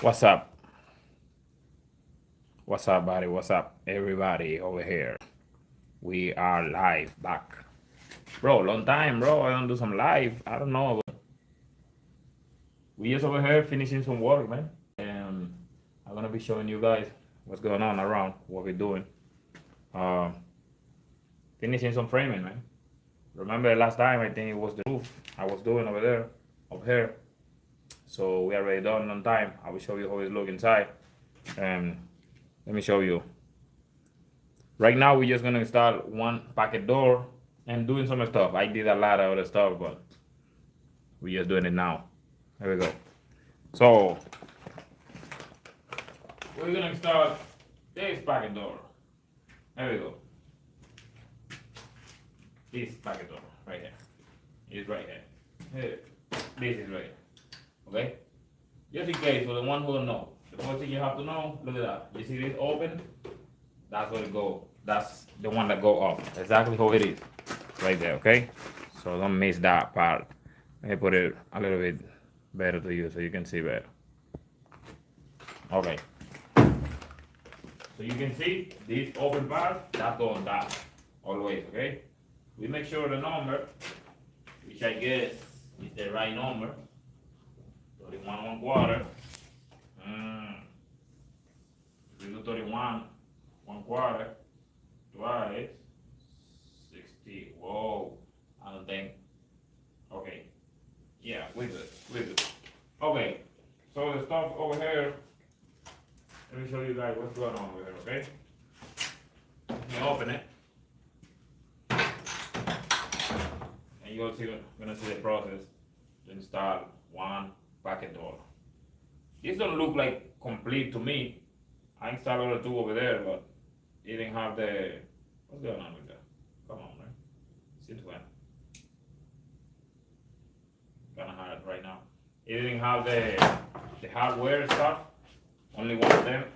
What's up? What's up, buddy? What's up, everybody over here? We are live back. Bro, long time, bro. I don't do some live. I don't know. But we just over here finishing some work, man. And I'm gonna be showing you guys what's going on around, what we're doing. Um, Finishing some framing, man. Remember last time, I think it was the roof I was doing over there, up here. So we are already done on time. I will show you how it look inside. And let me show you. Right now, we're just gonna install one packet door and doing some stuff. I did a lot of other stuff, but we're just doing it now. There we go. So we're gonna install this packet door. There we go. This packet door right here. It's right here. Here. This is right here. Okay? Just in case, for the one who don't know, the first thing you have to know, look at that. You see this open? That's where it go. That's the one that go up. Exactly how it is. Right there, okay? So don't miss that part. Let me put it a little bit better to you so you can see better. Okay. So you can see this open part, that's going down. Always, okay? We make sure the number, which I guess is the right number. 31 1/4. We do 31 1/4 twice 60. Whoa, I don't think. Okay, yeah, we good. Okay, so the stuff over here. Let me show you guys what's going on over here. Okay, let me open it, and you're gonna see the process to install one packet door. This don't look like complete to me. I installed other two over there, but it didn't have the. What's going on with that? Come on, man. Since when? Kinda hard right now. It didn't have the hardware stuff. Only one of them.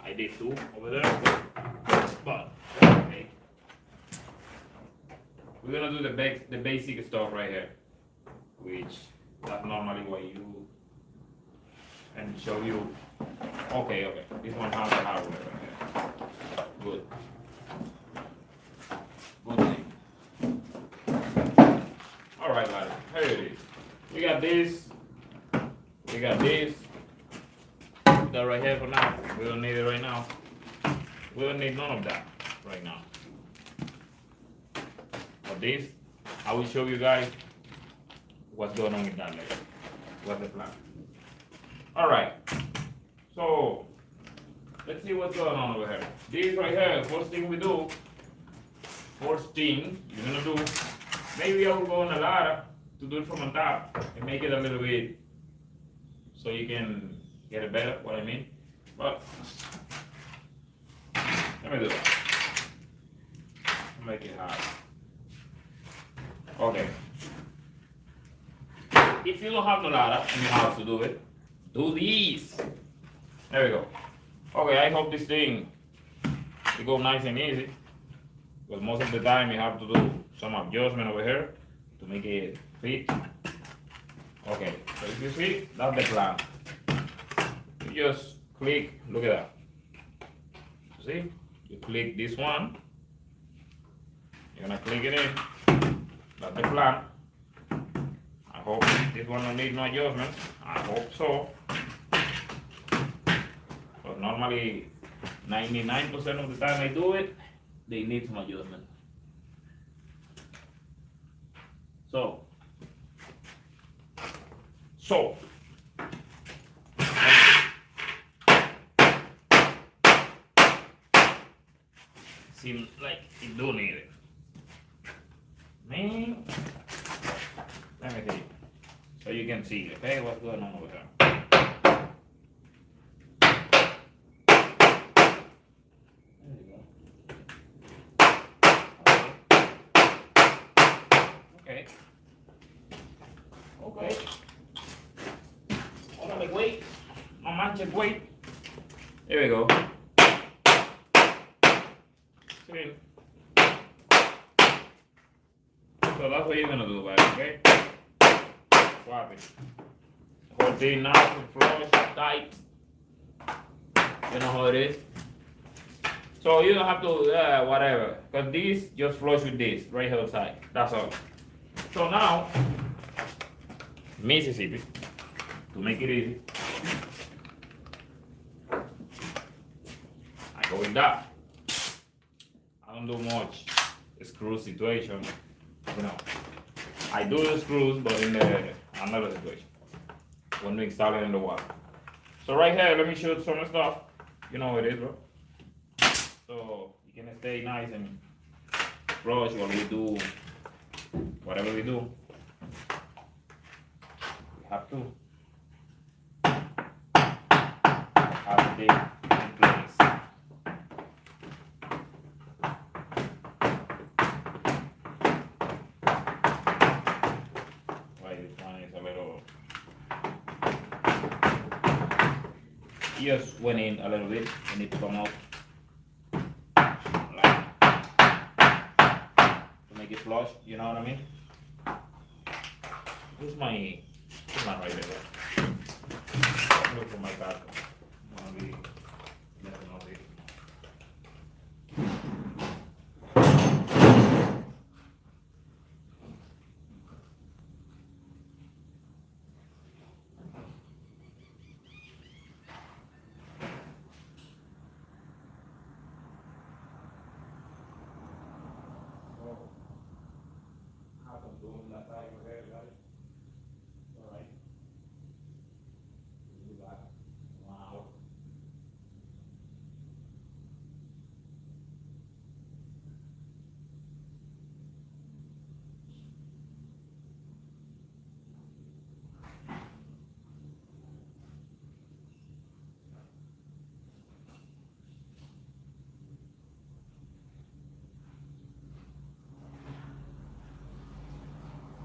I did two over there, but okay. We're gonna do the basic stuff right here, which that's normally what you and show you. Okay. This one has the hardware right here. Good thing. Alright, buddy. Here it is. We got this. That right here for now. We don't need it right now. We don't need none of that right now. But this, I will show you guys what's going on with that later. What's the plan? Alright. So let's see what's going on over here. This right here, first thing you're gonna do, maybe I will go on a ladder to do it from on top and make it a little bit so you can get it better, what I mean. But let me do it. Make it hard. Okay. If you don't have the ladder and you know how to do it, do these. There we go. Okay, I hope this thing will go nice and easy. Because most of the time you have to do some adjustment over here to make it fit. Okay, so if you see, that's the plan. You just click, look at that. See? You click this one. You're gonna click it in. That's the plan. I hope this one don't need no adjustment. I hope so. But normally 99% of the time I do it, they need some adjustment. So seems like you do need it. Man, let me see. So you can see, okay, what's going on over here. There you go. Okay. Hold on, wait. No manches, wait. There we go. See? So that's what you're gonna do, guys, okay? Swap it. whole thing nice and flush, tight. You know how it is. So you don't have to, whatever. Because this just flush with this, right outside. That's all. So now, Mississippi, to make it easy, I go with that. I don't do much screw situation, you know. I do the screws, but in another situation, when we install it in the wall. So right here, let me show you some stuff. You know what it is, bro. So you can stay nice and flush while we do whatever we do. We have to have it in place. Why this one is a little, just went in a little bit, and need to come out. Make it flush, you know what I mean? This is my right there. Look for my card. I'm gonna be messing up here. Alright. Wow.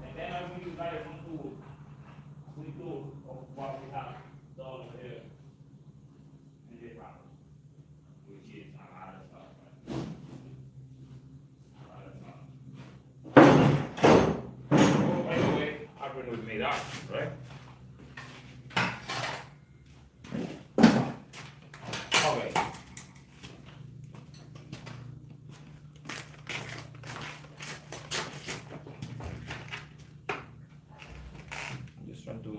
And then I'm going to use like some tool. We do of what we have done over here in the problem, which is a lot of stuff. Right? A lot of stuff. Oh, by the way, I've been made up, right? Okay. I'm just trying to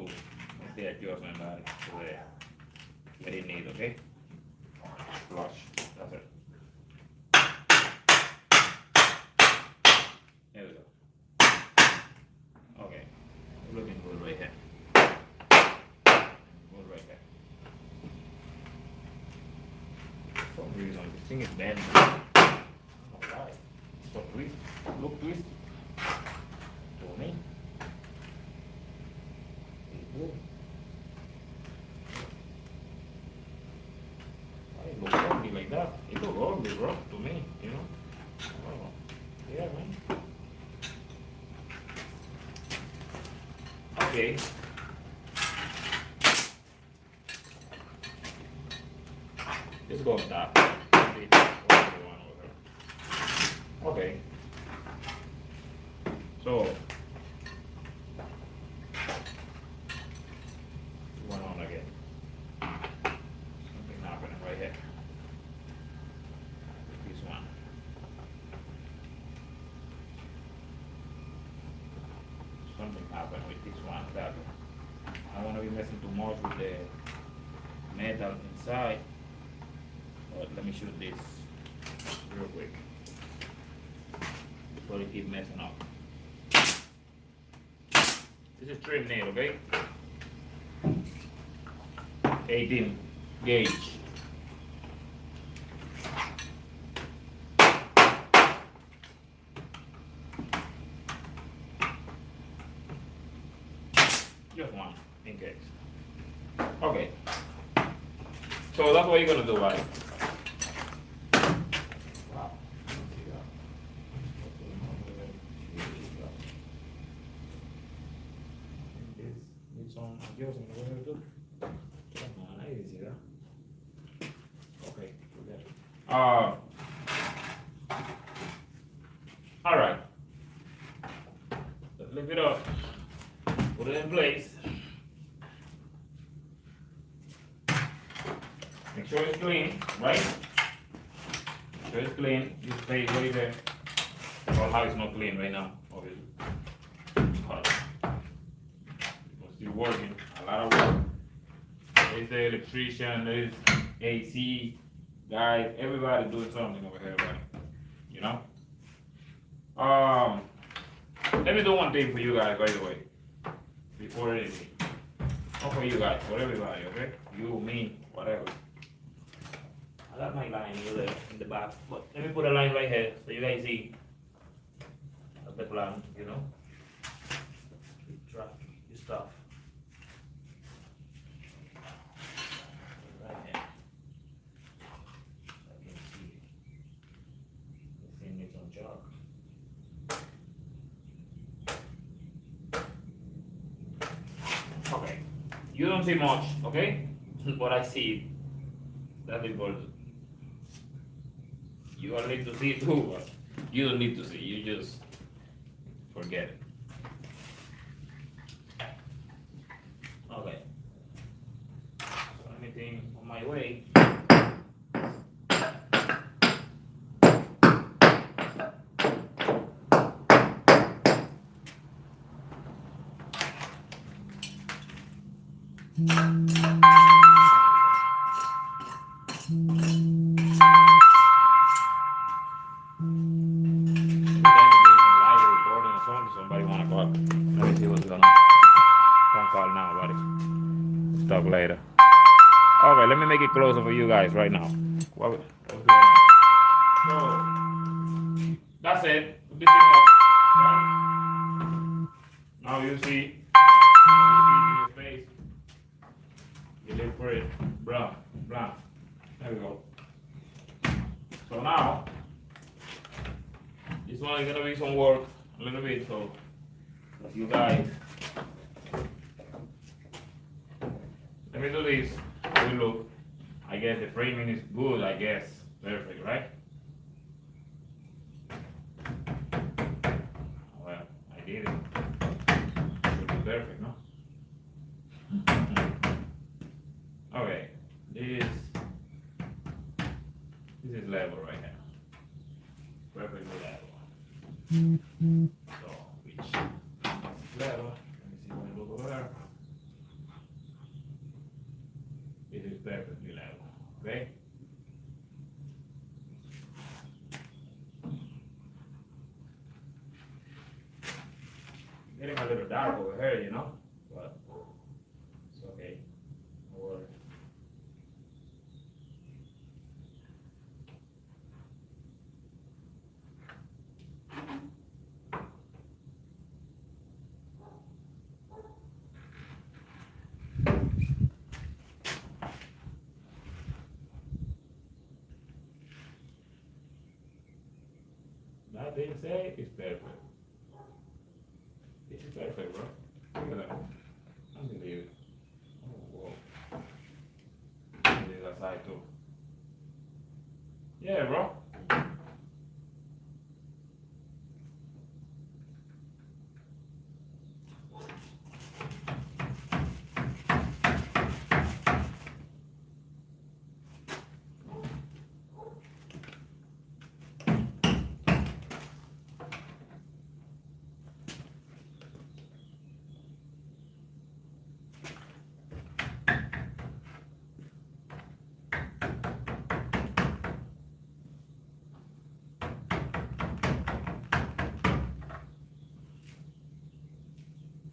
make the adjustment to the very neat, okay? Flush, that's it. There we go. Okay, looking good right here. Good right here. For some reason, this thing is bending. Alright, so twist, look twist. For me. Good. It looks ugly like that. It looks ugly, bro, to me, you know? Oh, yeah, man. Okay. Let's go with that. Okay. So, one on again. Something happening right here. This one. Something happened with this one. That I don't want to be messing too much with the metal inside. But let me shoot this real quick before it keep messing up. This is trim nail, okay? 18 gauge. Just one in case. Okay. So that's what you're gonna do, right? Wow. Need some adjusting the way to do. Come on, I didn't see that. Okay, forget it. All right. Let's lift it up. Put it in place. Make sure it's clean, right? Make sure it's clean. This space right there. Well, how it's not clean right now, obviously. But we're still working. A lot of work. There's the electrician, there's AC guys, everybody doing something over here, right? You know? Let me do one thing for you guys, by the way. Before anything. Not for you guys, for everybody, okay? You, me, whatever. I got my line over there in the back, but let me put a line right here so you guys see the plan, you know? Keep track of your stuff. Right here. So I can see it. This thing needs some chalk. Okay. You don't see much, okay? But I see that is important. You all need to see it too, but you don't need to see. You just forget it. Okay. So anything on my way. Somebody wanna call? Let me see what's going on. Don't call now, buddy. Let's talk later. Okay, let me make it closer for you guys right now. What's going on? So that's it. This thing up, right? Now you see your face. You look for it. Brown. There we go. So now this one is gonna be some work. A little bit, so you guys, let me do this. Good look. I guess the framing is good. I guess perfect, right? Well, I did it. Should be perfect, no? Okay, this is level right here. Perfectly level. So, which is level. Let me see when I look over there. It is perfectly level. Okay? Getting a little dark over here, you know? But it's okay. No worries. That being said, it's perfect. This is perfect, bro. Look at that. Unbelievable. Oh, whoa. This aside too. Yeah, bro.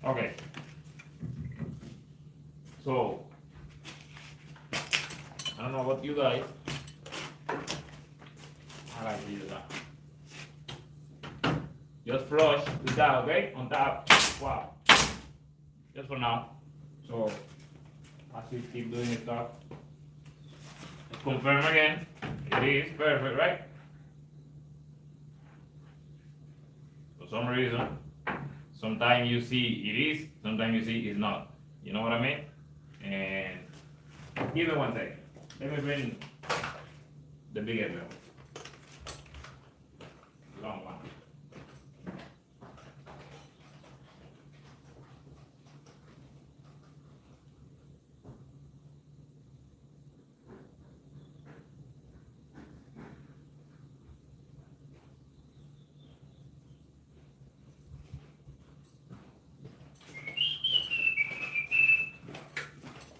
Okay. So, I don't know about you guys. I like to use that. Just flush this out, okay? On top. Wow. Just for now. So, as we keep doing this stuff, let's confirm again. It is perfect, right? For some reason, sometimes you see it is, sometimes you see it's not. You know what I mean? And give me one second. Let me bring the bigger one. Long one.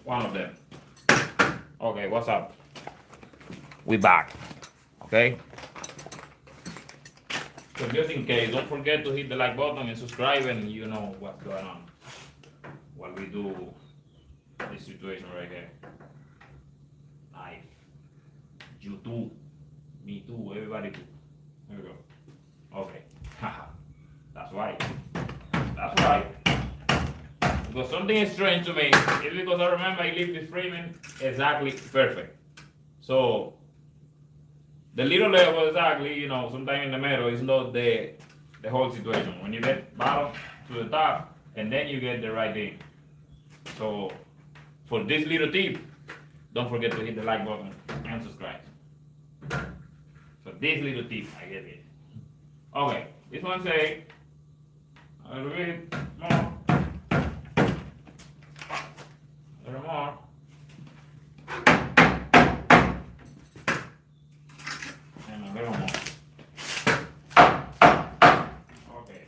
One of them. Okay, what's up? We back. Okay? So just in case, don't forget to hit the like button and subscribe, and you know what's going on while we do this situation right here. Nice. You too. Me too. Everybody too. There we go. Okay. That's right. That's right. Because something is strange to me. It's because I remember I leave this framing exactly perfect. So the little level exactly, you know, sometime in the middle is not the whole situation. When you get bottom to the top, and then you get the right thing. So for this little tip, don't forget to hit the like button and subscribe. So this little tip, I get it. Okay, this one say a little bit more. A little more. And a little more. Okay.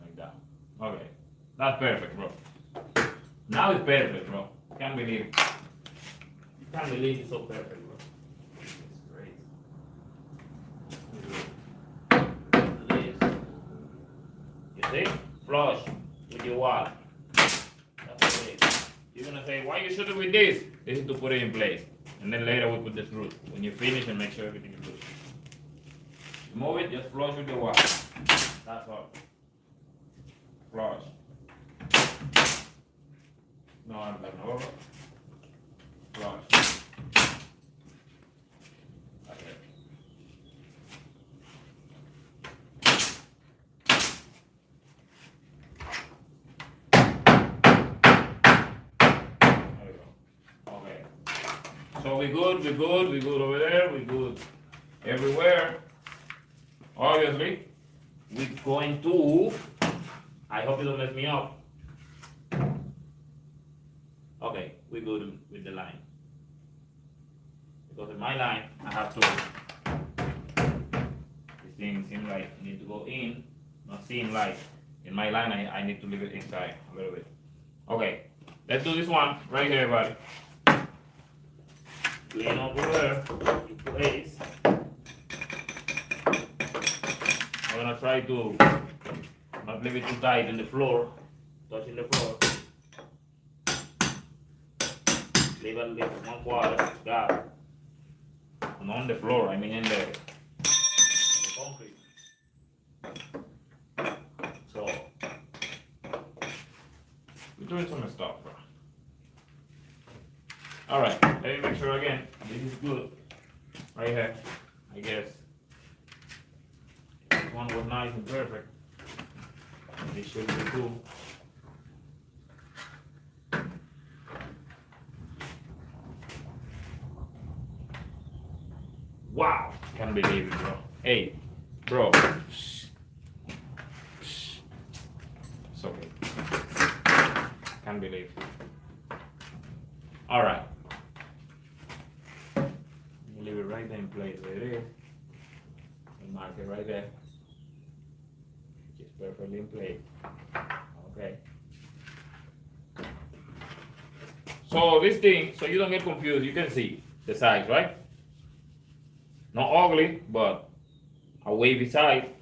Like that. Okay. That's perfect, bro. Now it's perfect, bro. Can't believe it. Can't believe it's so perfect, bro. It's great. This. You see? Flush with your wall. That's what it is. You're gonna say, why you shoot it with this? This is to put it in place. And then later we put the screws. When you finish and make sure everything is good. Move it, just flush with your wall. That's all. Flush. No, I'm like over. Flush. Okay. There we go. Okay. So we good over there, we good everywhere. Obviously, we're going to, I hope it don't mess me up. Okay, we're good with the line. Because in my line, I have to, this thing seems like it needs to go in, not seem like, in my line, I need to leave it inside a little bit. Okay, let's do this one right here, everybody. Clean over there, in place. I'm gonna try to not leave it too tight in the floor, touching the floor. Leave a little 1/4 gap. Not on the floor, I mean in the concrete. So, we're doing some stuff, bro. Alright, let me make sure again, this is good. Right here, I guess. This one was nice and perfect. This should be cool. Wow, can't believe it, bro. Hey, bro. It's okay. Can't believe it. All right. You leave it right there in place where it is. And mark it right there. Just perfectly in place. Okay. So this thing, so you don't get confused, you can see the size, right? Not ugly, but a wavy side,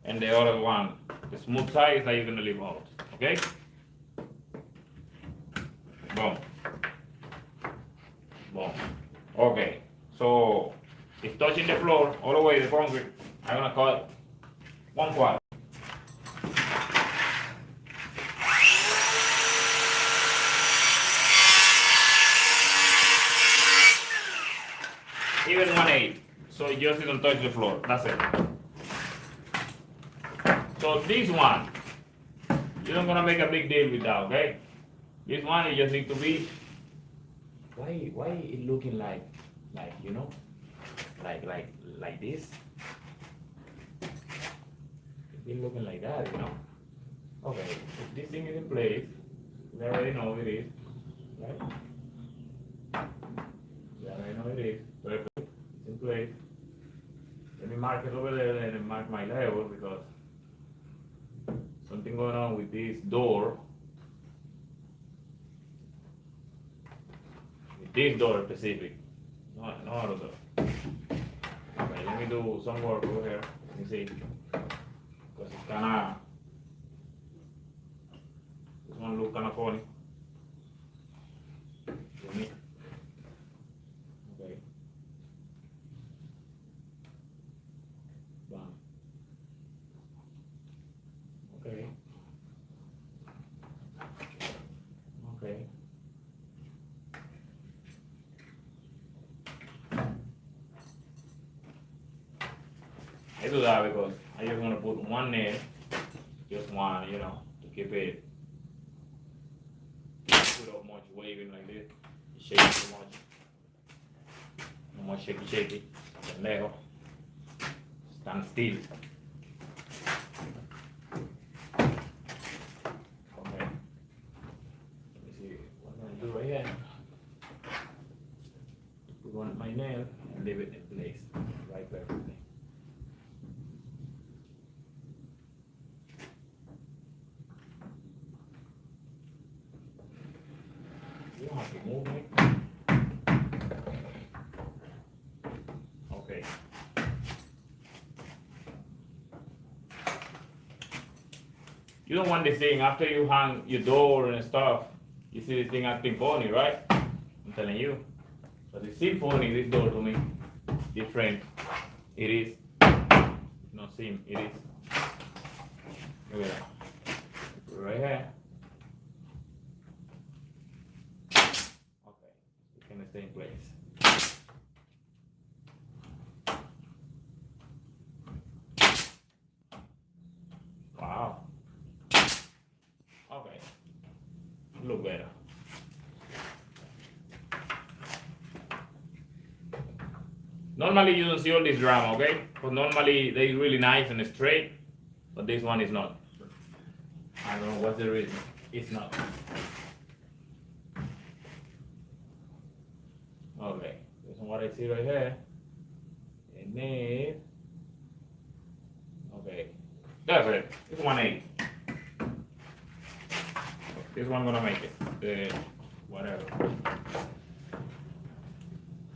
and the other one, the smooth side that you're gonna leave out. Okay? Boom. Boom. Okay. So it's touching the floor all the way the concrete. I'm gonna cut 1/4. Even 1/8. So it just didn't touch the floor. That's it. So this one, you're not gonna make a big deal with that, okay? This one you just need to be. Why it looking like you know, like this? It looking like that, you know? Okay, if this thing is in place, we already know it is, right? We already know it is. Perfect. It's in place. Let me mark it over there and mark my level because something going on with this door This door specific. No other door. Okay, let me do some work over here. Let me see. Because it's kinda, this one look kinda funny. To me. Okay. Bam. Okay. Okay. I do that because I just want to put one nail, just one, you know, to keep it without much waving like this. Shake it too much. No more shaky. Pendejo. Stand still. Okay. Let me see what I'm going to do right here. Put on my nail and leave it in place. Right perfectly. You don't have to move it. Okay. You don't want this thing after you hang your door and stuff. You see this thing acting funny, right? I'm telling you. But it seems funny, this door to me. Different. It is. Not seem, it is. Look at that. Put it right here. Okay. It can stay in place. Wow. Okay. Look better. Normally you don't see all this drama, okay? But normally they're really nice and straight, but this one is not. I don't know what's the reason. It's not. Okay, this is what I see right here. And then, okay, that's it. It's 180. This one gonna make it. Whatever.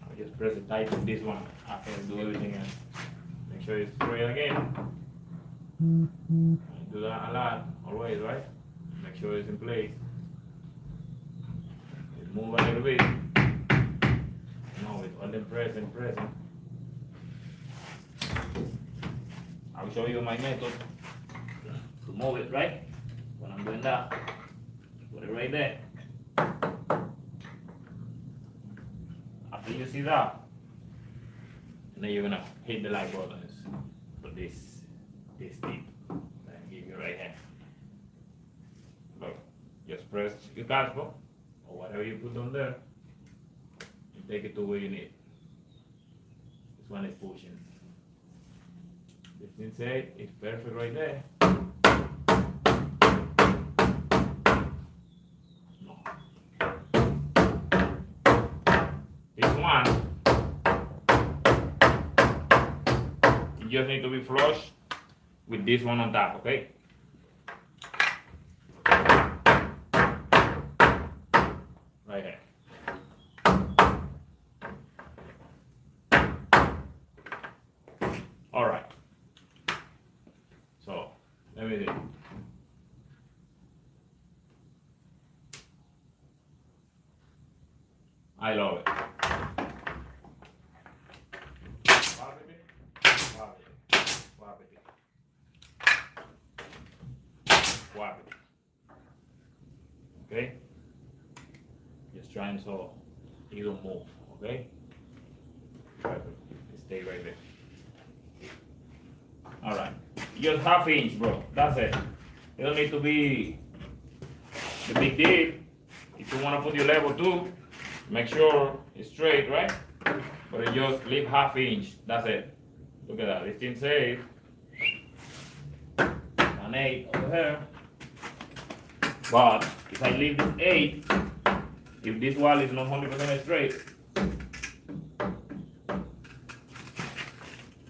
I'll just press it tight with this one after I do everything else. Make sure it's straight again. I do that a lot, always, right? Make sure it's in place. Just move a little bit. No, it's only pressing. I'll show you my method to move it, right? When I'm doing that, put it right there. After you see that, and then you're gonna hit the like buttons for this tip that I give you right here. Look, just press your casco or whatever you put on there and take it to where you need. This one is pushing. This inside is perfect right there. No. This one, you just need to be flush with this one on top, okay? Right here. All right. So, let me see. I love it. Swap it. Okay? Just trying so you don't move, okay? Perfect. Stay right there. Alright. Just ½ inch, bro. That's it. It don't need to be the big deal. If you want to put your level too, make sure it's straight, right? But you just leave ½ inch. That's it. Look at that. This thing says 1/8 over here. But if I leave this 8, if this wall is not 100% straight,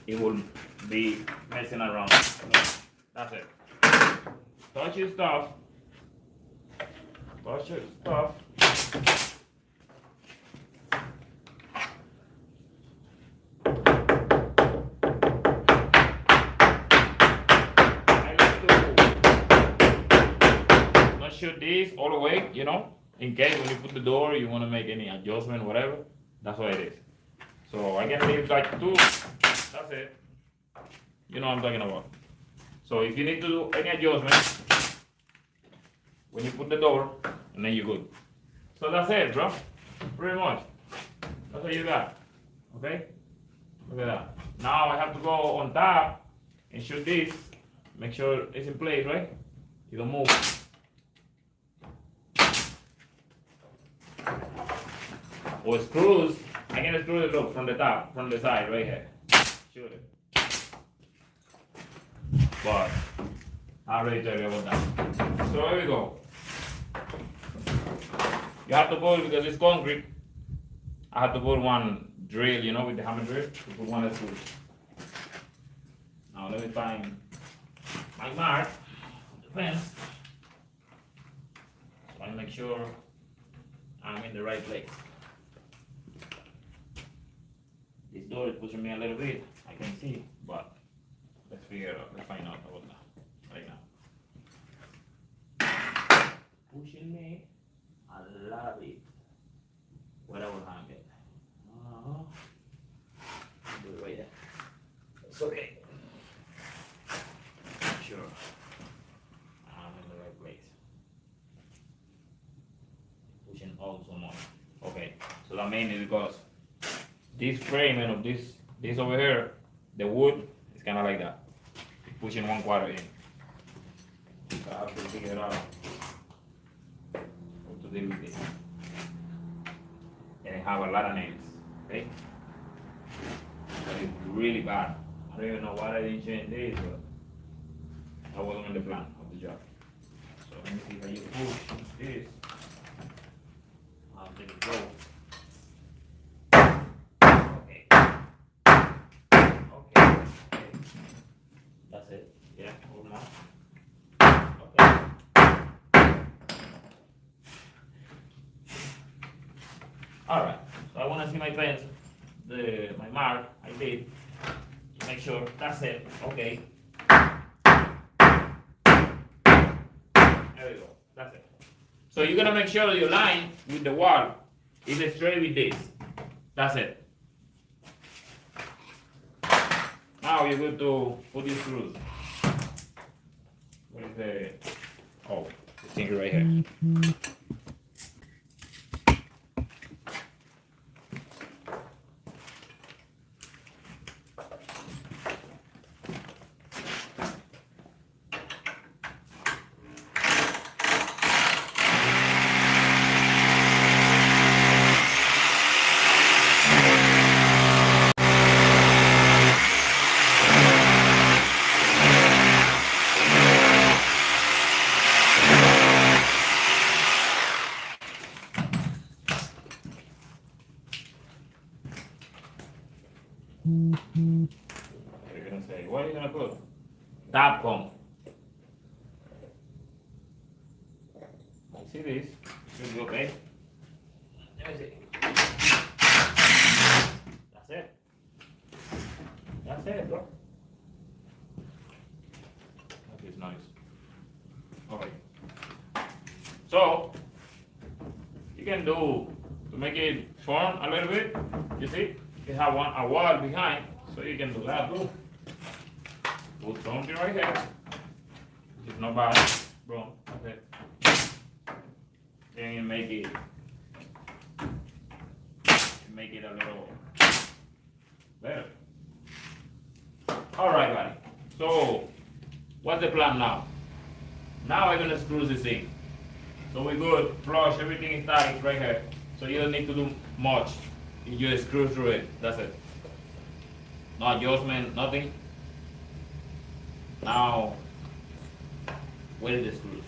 it will be messing around. That's it. Touch your stuff. shoot this all the way, in case when you put the door, you want to make any adjustment, whatever. That's what it is. So I can leave like 2. That's it. You know what I'm talking about. So if you need to do any adjustment, when you put the door, and then you're good. So that's it, bro. Pretty much. That's what you got. Okay? Look at that. Now I have to go on top and shoot this. Make sure it's in place, right? You don't move. Or screws. I can screw it up from the top, from the side, right here. Shoot it. But I already tell you about that. So here we go. You have to put, because it's concrete, I have to put one drill, with the hammer drill, to put one screw. Now let me find my mark on the fence. So I make sure I'm in the right place. This door is pushing me a little bit, I can see, but let's find out about that right now. Pushing me a lot bit. Where I will hang it. Do it right there. It's okay. Sure. I'm in the right place. Pushing all so much. Okay. So that mainly because this framing of this over here, the wood is kind of like that. It's pushing 1/4 in. So I have to figure out how to deal with this. And I have a lot of nails, okay? But it's really bad. I don't even know why I didn't change this, but that wasn't on the plan of the job. So let me see how you push this. I'll let it go. Okay. That's it. Yeah, hold on. Okay. Alright, so I want to see my fence, my mark, I did, to make sure that's it, okay. There we go, that's it. So you're going to make sure that your line with the wall is straight with this, that's it. Now you're going to put these screws. What is the, oh, the thing right here. You're gonna say, what are you gonna put? Top comb. See this? Should be okay. Let me see. That's it. That's it, bro. That is nice. Okay. So you can do to make it firm a little bit. You see? You have a wall behind, so you can do that too. Put something right here. It's not bad, bro. That's it. Then you make it a little better. All right, buddy. So what's the plan now? Now I'm gonna screw this in. So we're good. Flush, everything is tight right here. So you don't need to do much. You just screw through it. That's it. No adjustment, nothing. Now, where is the screws?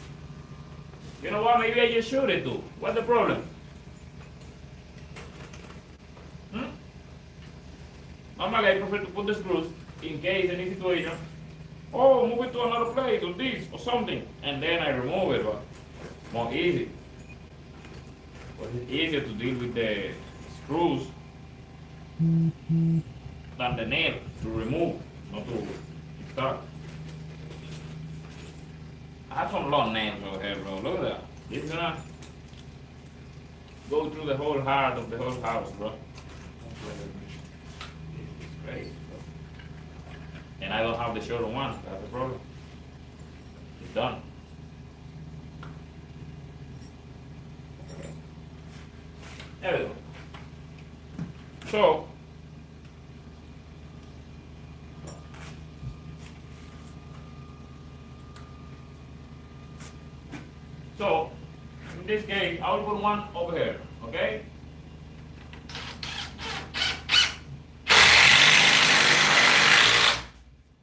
You know what? Maybe I just shoot it too. What's the problem? Normally, I prefer to put the screws in case any situation. Oh, move it to another place or this or something, and then I remove it. But more easy. But it's easier to deal with the screws than the nail to remove, not to start. I have some long nails over here, bro. Look at that. It's gonna go through the whole heart of the whole house, bro. It's great, bro. And I don't have the shorter one. That's the problem. It's done. There we go. So, in this case, I will put one over here, okay?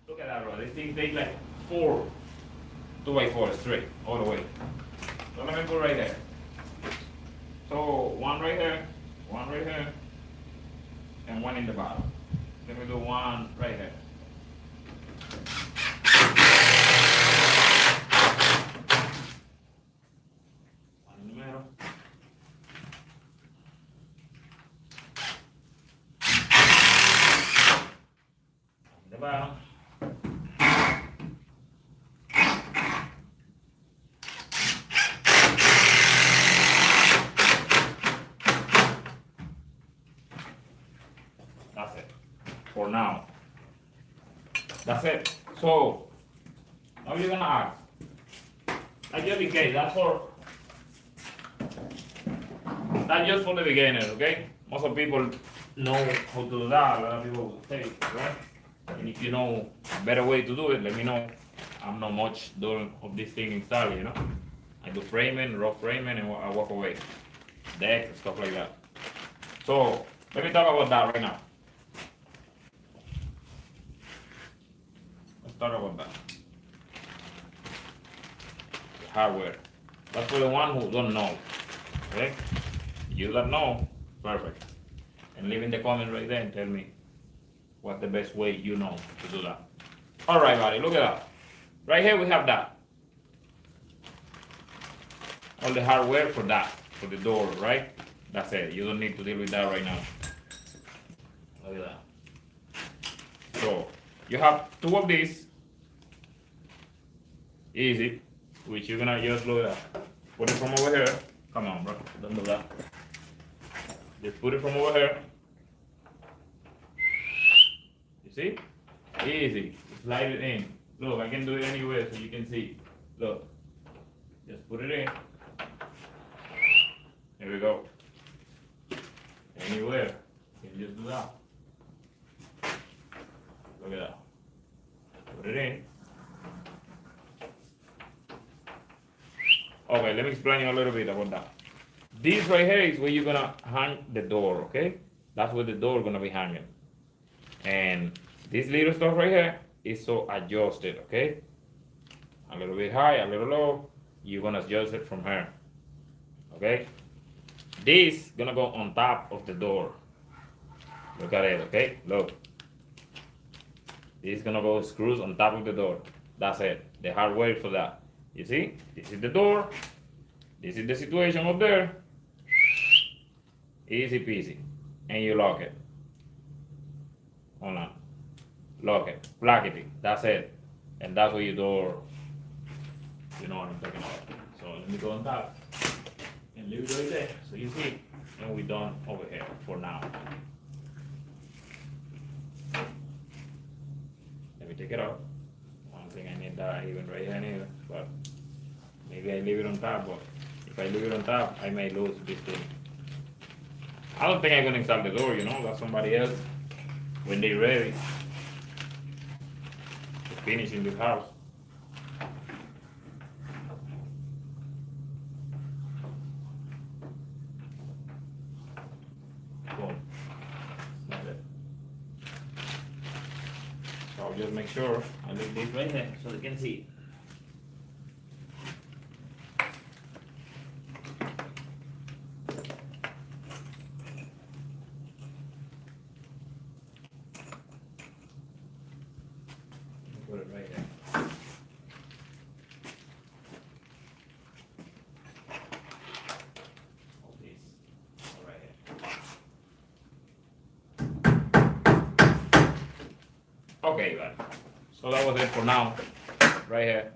Look at that, bro. This thing takes like 2x4 straight, all the way. So let me put right there. So, one right here, and one in the bottom. Let me do one right here. One in the middle. One in the bottom. That's it for now. That's it. So now you're gonna ask, just in case, that's just for the beginners, okay? Most of people know how to do that. A lot of people say it, right? And if you know a better way to do it, let me know. I'm not much doing of this thing installed, you know. I do framing, rough framing, and I walk away. Deck, stuff like that. So let me talk about that right now. Let's talk about that. The hardware. That's for the one who don't know. Okay? You don't know, perfect. And leave in the comment right there and tell me what's the best way you know to do that. Alright, buddy, look at that. Right here we have that. All the hardware for that, for the door, right? That's it. You don't need to deal with that right now. Look at that. So you have two of these. Easy. Which you're gonna just look at that. Put it from over here. Come on, bro. Don't do that. Just put it from over here. You see? Easy. Slide it in. Look, I can do it anywhere so you can see. Look. Just put it in. Here we go. Anywhere. You can just do that. Look at that. Put it in. Okay, let me explain you a little bit about that. This right here is where you're gonna hang the door, okay? That's where the door is gonna be hanging. And this little stuff right here is so adjusted, okay? A little bit high, a little low. You're gonna adjust it from here, okay? This gonna go on top of the door. Look at it, okay? Look. This is gonna go screws on top of the door. That's it. The hardware for that. You see? This is the door. This is the situation up there. Easy peasy. And you lock it. Hold on. Lock it. Plug it in. That's it. And that's where your door. You know what I'm talking about. So let me go on top. And leave it right there. So you see. And we're done over here for now. Let me take it off. I don't think I need that even right here neither. But maybe I leave it on top. But if I leave it on top, I may lose this thing. I don't think I'm gonna install the door, you know, that's somebody else when they're ready to finish in this house. Boom. That's it. So I'll just make sure I leave this right here so they can see. Put it right there. All these, all right here. Okay, buddy. So that was it for now. Right here.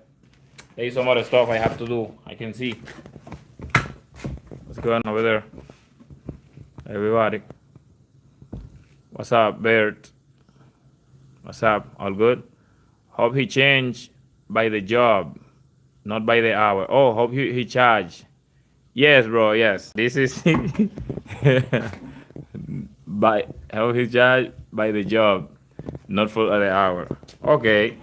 There's some other stuff I have to do. I can see. going over there? Everybody. What's up, Bert? What's up? All good? Hope he changed by the job, not by the hour. Oh, hope he charged. Yes, bro. Yes. This is by how he charged by the job, not for the hour. Okay.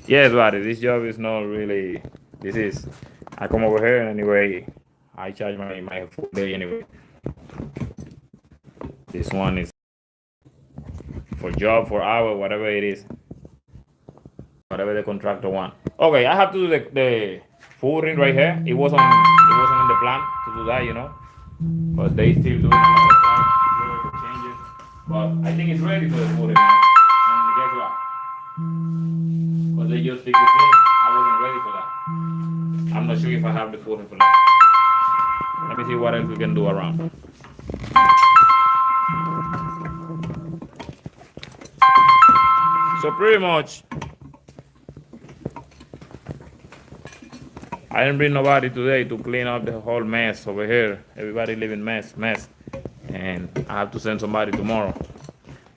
Yes, buddy. This job is not really. This is. I come over here anyway. I charge my full day anyway. This one is for job, for hour, whatever it is, whatever the contractor want. Okay, I have to do the full ring right here. It wasn't in the plan to do that, but they still doing a lot of stuff, little changes. But I think it's ready for the full ring. And guess what? Because they just fixed the thing, I wasn't ready for that. I'm not sure if I have the full ring for that. Let me see what else we can do around. So pretty much, I didn't bring nobody today to clean up the whole mess over here. Everybody living mess. And I have to send somebody tomorrow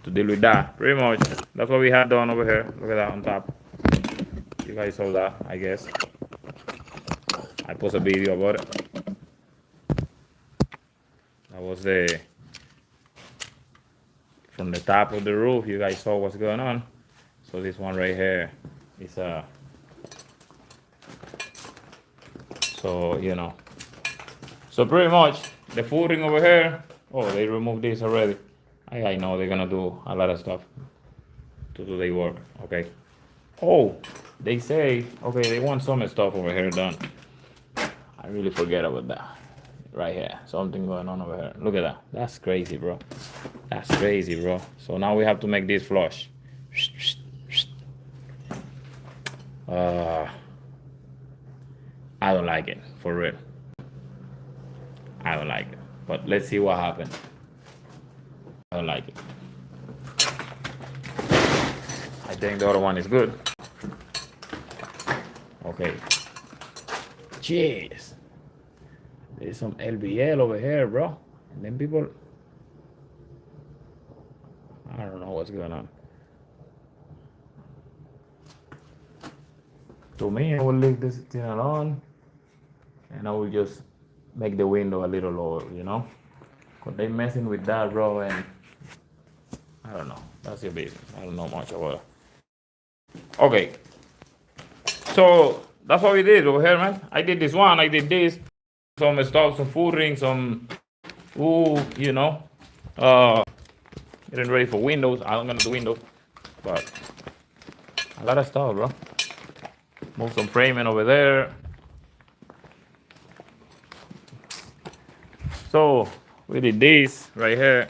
to deal with that. Pretty much, that's what we had done over here. Look at that on top. You guys saw that, I guess. I post a video about it. That was from the top of the roof. You guys saw what's going on. So this one right here is so so pretty much the footing over here. Oh, they removed this already. I know they're gonna do a lot of stuff to do their work. Okay. Oh, they say okay, they want some stuff over here done. I really forget about that. Right here, something going on over here. Look at that. That's crazy, bro. That's crazy, bro. So now we have to make this flush. I don't like it, for real. I don't like it. But let's see what happens. I don't like it. I think the other one is good. Okay. Jeez. There's some LBL over here, bro. And then people, I don't know what's going on. To me, I will leave this thing alone, and I will just make the window a little lower, Cause they messing with that, bro, and I don't know. That's your business. I don't know much about it. Okay. So that's what we did over here, man. I did this one. I did this. Some stuff, some food rings, some, getting ready for windows. I'm gonna do windows, but a lot of stuff, bro. Move some framing over there. So we did this right here.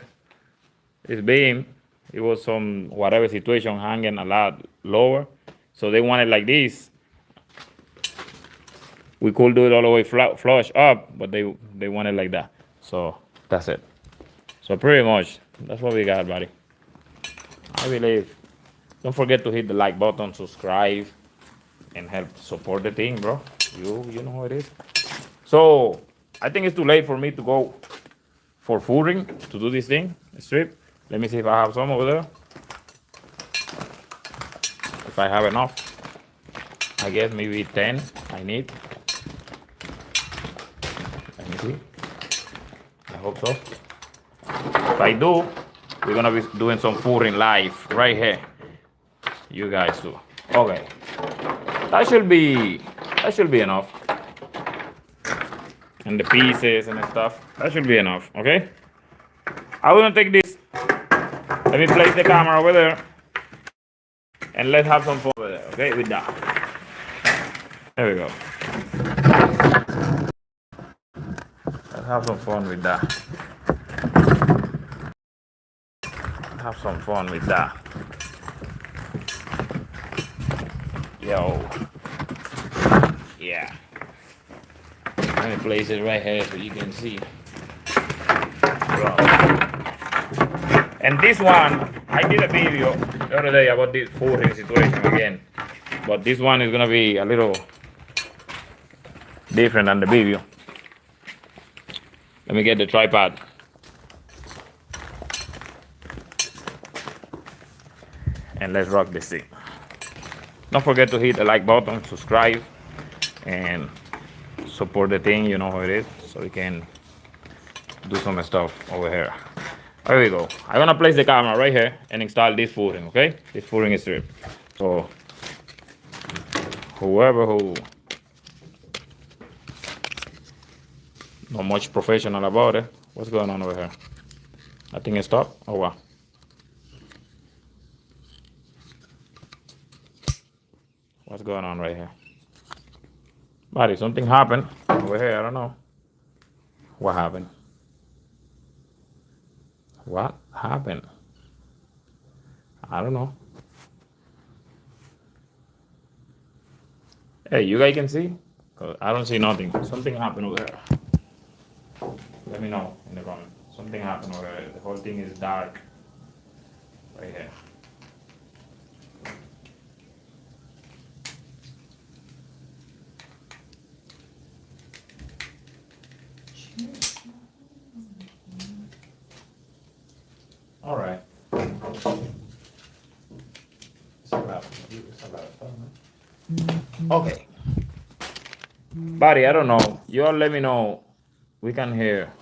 This beam, it was some whatever situation hanging a lot lower, so they want it like this. We could do it all the way flush up, but they want it like that. So that's it. So pretty much, that's what we got, buddy. I believe. Don't forget to hit the like button, subscribe, and help support the thing, bro. You know how it is. So I think it's too late for me to go for footing to do this thing, strip. Let me see if I have some over there. If I have enough. I guess maybe 10 I need. Let me see. I hope so. If I do, we're gonna be doing some footing live right here. You guys do. Okay. That should be enough. And the pieces and stuff. That should be enough, okay? I'm gonna take this. Let me place the camera over there. And let's have some fun over there, okay? With that. There we go. Let's have some fun with that. Have some fun with that. Yo. Yeah. Let me place it right here so you can see. Bro. And this one, I did a video the other day about this footing situation again. But this one is gonna be a little different than the video. Let me get the tripod. And let's rock this thing. Don't forget to hit the like button, subscribe, and support the thing. You know how it is, so we can do some stuff over here. There we go. I'm gonna place the camera right here and install this footing. Okay, this footing strip. So whoever who not much professional about it, what's going on over here? Nothing is stopped. Oh wow. What's going on right here? Buddy, something happened over here. I don't know. What happened? What happened? I don't know. Hey, you guys can see? 'Cause I don't see nothing. Something happened over there. Let me know in the comment. Something happened over there. The whole thing is dark. Right here. All right. Okay. Buddy, I don't know. You all let me know. We can hear.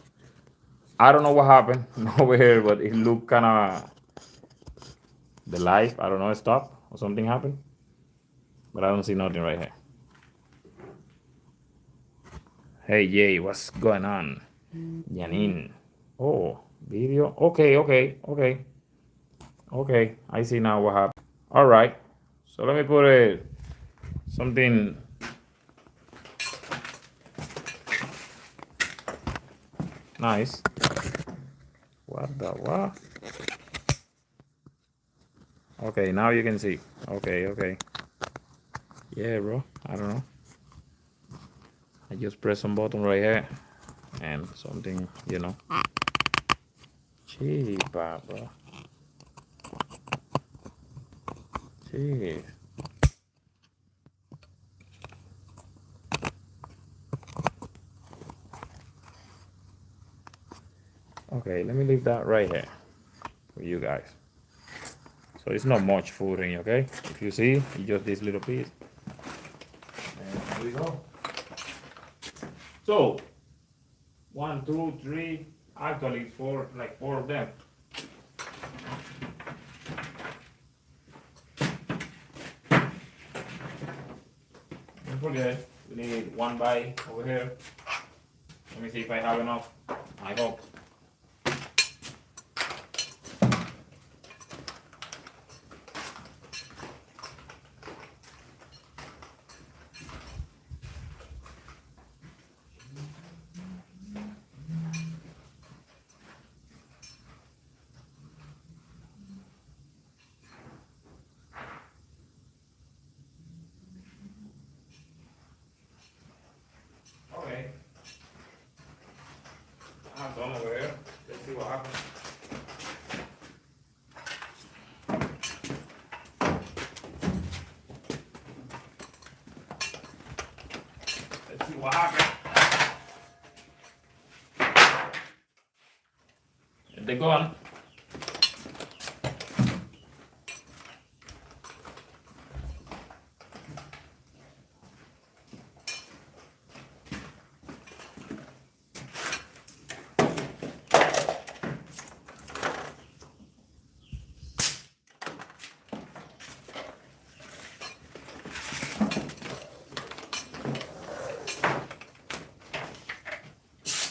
I don't know what happened over here, but it looked kind of the life. I don't know, it stopped or something happened. But I don't see nothing right here. Hey, Jay, what's going on? Janine. Oh, video. Okay, okay, okay. Okay, I see now what happened. All right. So let me put something. Nice. What the what? Okay, now you can see. Okay, okay. Yeah, bro. I don't know. I just press some button right here and something, you know. Cheaper, bro. Jeez. Okay, let me leave that right here for you guys. So it's not much footing, okay? If you see, it's just this little piece. And here we go. So, 1, 2, 3, actually four, like 4 of them. Don't forget, we need 1 by over here. Let me see if I have enough. I hope. Okay. I have some over here. Let's see what happens. Let's see what happens. They're gone.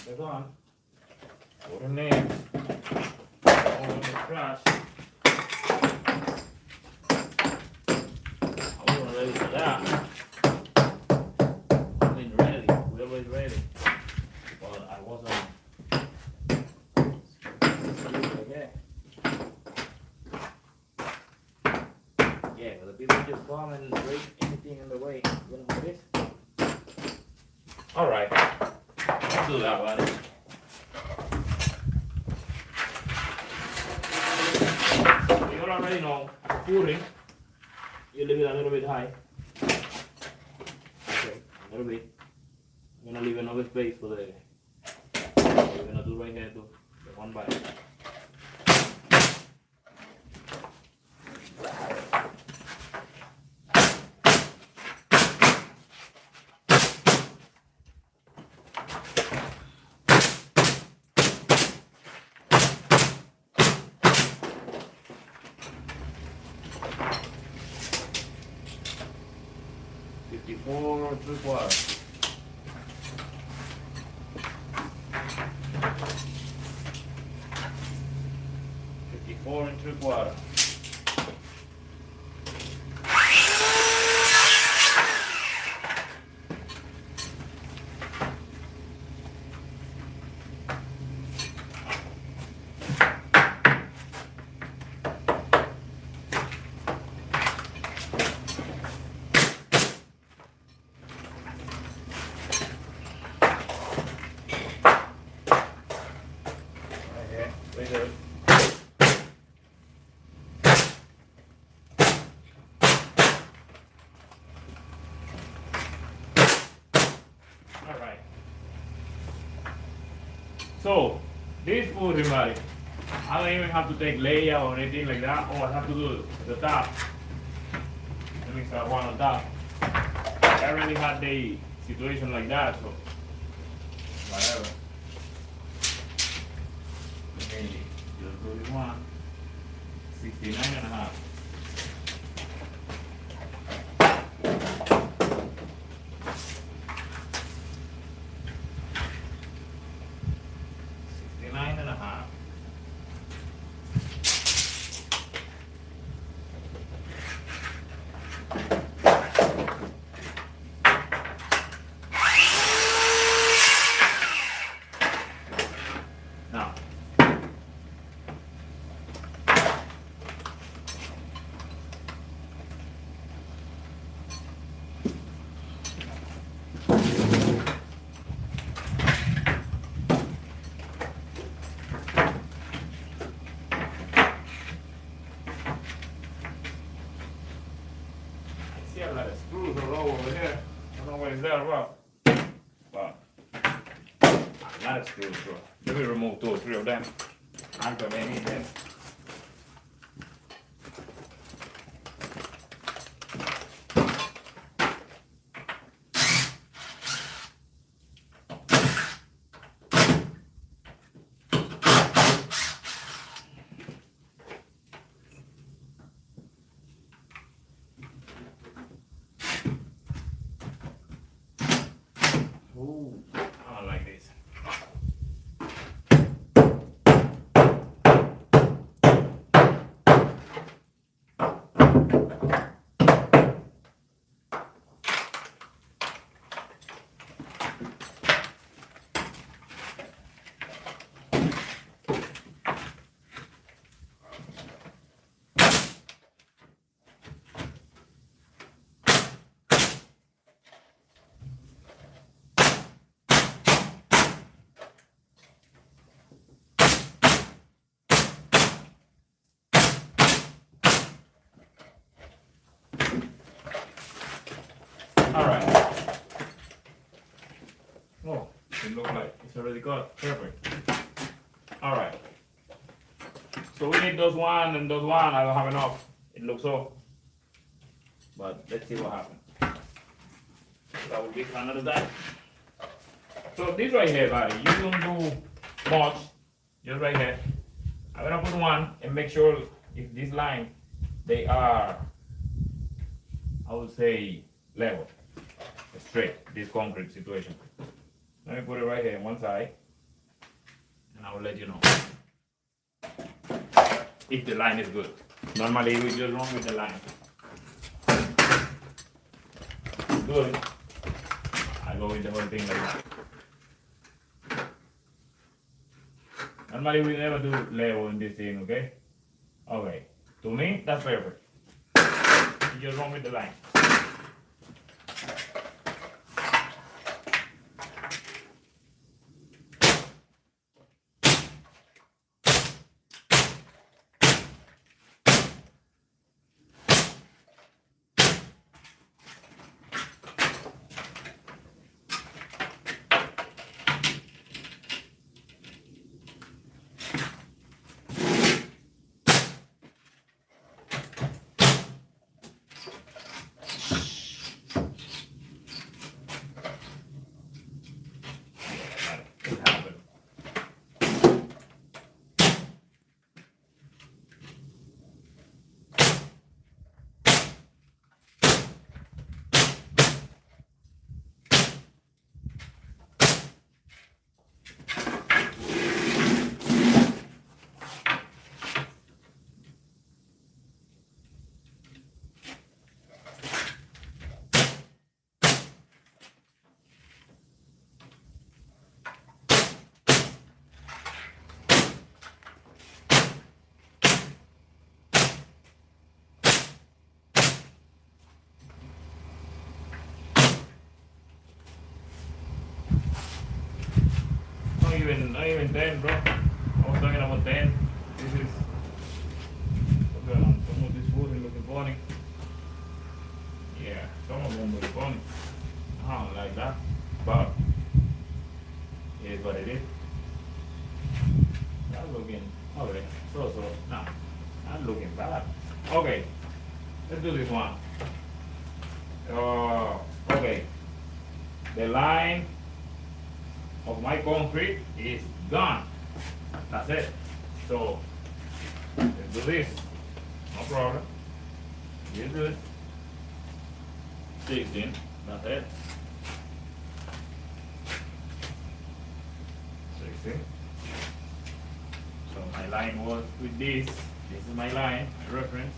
They're gone. Put them in. All in the trash. I wasn't ready for that. I mean, ready. Whoever is ready. But I wasn't. Okay. Yeah, but the people just come and break anything in the way. You know what it is? Alright. Let's do that, buddy. You already know, footing, you leave it a little bit high. Okay, a little bit. I'm gonna leave another space for the We're gonna do right here, do the one by. 54 3/4. 54 3/4. Alright. So, this food, everybody, I don't even have to take layout or anything like that. Oh, I have to do the top. Let me start one on top. I already had the situation like that, so whatever. Okay, just do this one. 69.5. Now, I see a lot of screws all over here. I don't know what is that about. But a lot of screws, bro. Let me remove 2 or 3 of them. I'm gonna need them. Ooh, I don't like this. Alright. Oh, it looks like it's already got perfect. Alright. So we need those one and those one. I don't have enough. It looks so. But let's see what happens. That will be for another time. So this right here, buddy, you don't do much. Just right here. I'm gonna put one and make sure if this line they are, I would say, level, straight. This concrete situation. Let me put it right here on one side, and I will let you know if the line is good. Normally we just run with the line. Good. I go with the whole thing like that. Normally we never do level in this thing, okay? Okay. To me, that's perfect. You just run with the line. not even 10, bro. I was talking about 10. This is what's going on. Some of this wood is looking funny. Yeah, some of them look funny. I don't like that, but it is what it is. That's looking okay. So nah, not looking bad. Okay, let's do this one. Okay, the line of my concrete is gone. That's it. So let's do this. No problem. You do it. 16. That's it. 16. So my line was with this. This is my line, my reference.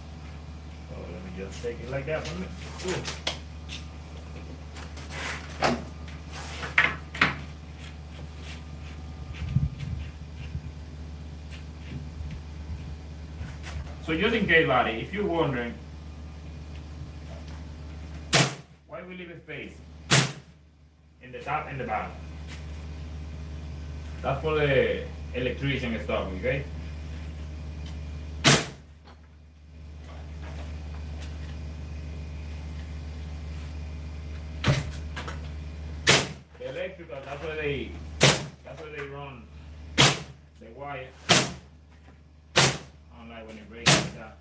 So let me just take it like that one. Ooh. So just in case, buddy, if you're wondering why we leave a space in the top and the bottom, that's for the electrician stuff, okay? The electrical, that's where they run the wire. I don't like when it breaks like that.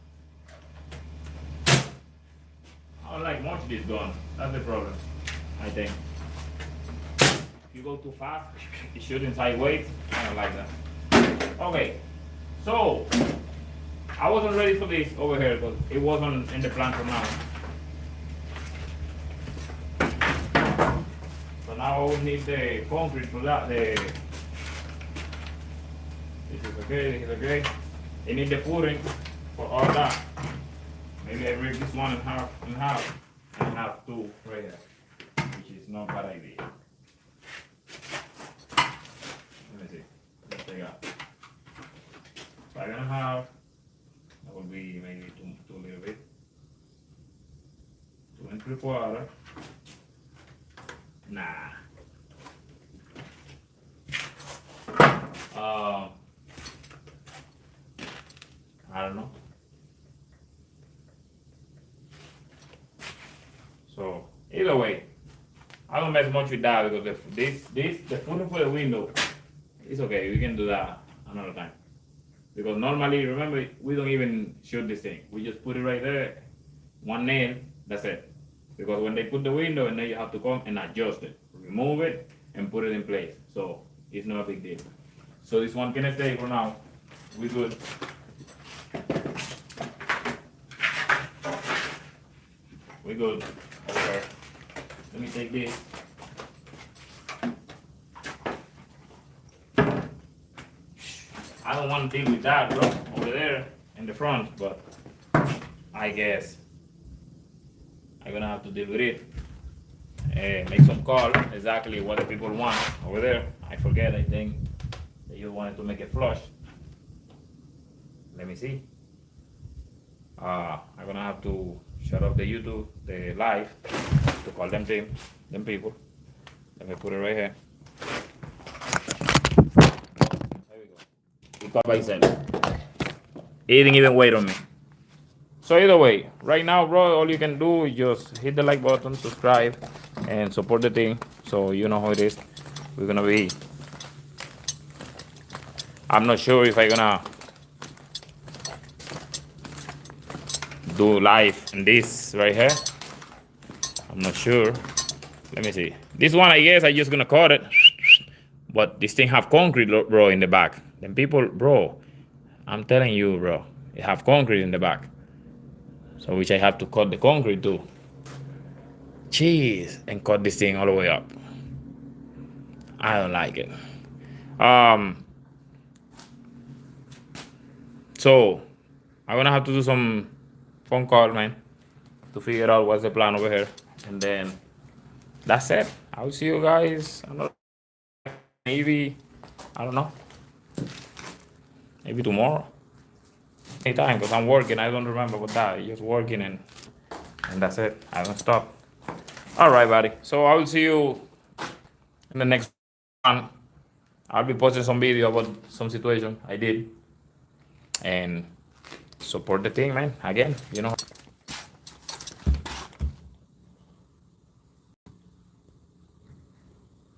I don't like much this gun. That's the problem, I think. If you go too fast, it's shooting sideways. I don't like that. Okay, so I wasn't ready for this over here because it wasn't in the plan for now. So now I will need the concrete for that. This is okay, this is okay. I need the footing for all that. Maybe I break this one in half and have two right here, which is not a bad idea. Let me see. Let's take out 5.5. That will be maybe two a little bit. 2 3/4. Nah. I don't know. So either way, I don't mess much with that because the footing for the window is okay. We can do that another time. Because normally, remember, we don't even shoot this thing. We just put it right there, one nail, that's it. Because when they put the window and then you have to come and adjust it, remove it and put it in place. So it's not a big deal. So this one can stay for now. We good. We good. Okay. Let me take this. I don't want to deal with that, bro, over there in the front, but I guess I'm gonna have to deal with it. Make some call exactly what the people want over there. I forget, I think that you wanted to make it flush. Let me see. I'm gonna have to shut off the YouTube, the live, to call them people. Let me put it right here. There we go. He called by himself. He didn't even wait on me. So either way, right now, bro, all you can do is just hit the like button, subscribe, and support the thing. So you know how it is. We're gonna be. I'm not sure if I'm gonna do live in this right here. I'm not sure. Let me see. This one, I guess, I just gonna cut it. But this thing have concrete, bro, in the back. Then people, bro, I'm telling you, bro, it have concrete in the back. So which I have to cut the concrete too. Jeez, and cut this thing all the way up. I don't like it. So I'm gonna have to do some phone call, man, to figure out what's the plan over here, and then that's it. I'll see you guys. Maybe I don't know. Maybe tomorrow. Anytime, because I'm working. I don't remember what that. I'm just working and that's it. I don't stop. All right, buddy. So I will see you in the next one. I'll be posting some video about some situation I did, and support the thing, man. Again,